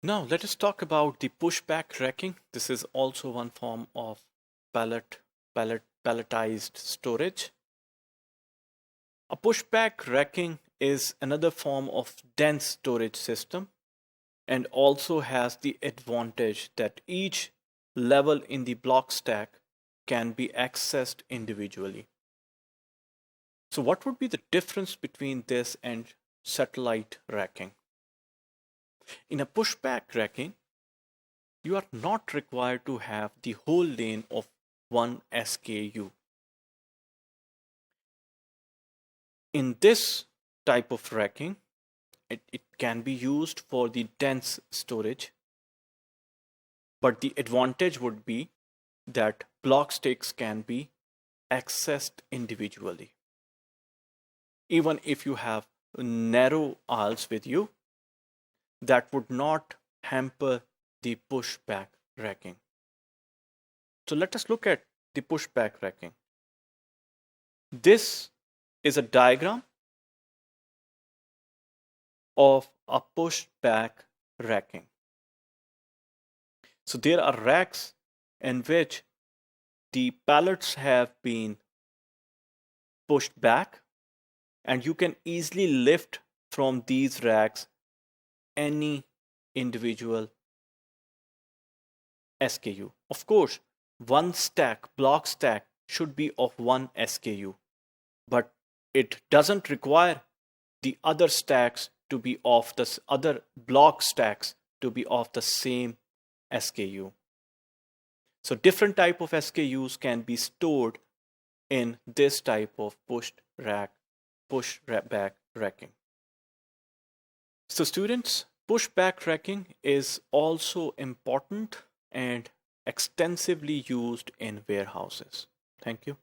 Now let us talk about the pushback racking. This is also one form of palletized storage. A pushback racking is another form of dense storage system and also has the advantage that each level in the block stack can be accessed individually. So what would be the difference between this and satellite racking? In a pushback racking, you are not required to have the whole lane of one SKU. In this type of racking, it can be used for the dense storage, but the advantage would be that block sticks can be accessed individually. Even if you have narrow aisles with you, that would not hamper the pushback racking. So let us look at the pushback racking. This is a diagram of a pushback racking. So there are racks in which the pallets have been pushed back, and you can easily lift from these racks any individual SKU. Of course, one block stack should be of one SKU, but it doesn't require the other stacks to be of the other block stacks to be of the same SKU. So different type of SKUs can be stored in this type of pushback racking. So students, pushback racking is also important and extensively used in warehouses. Thank you.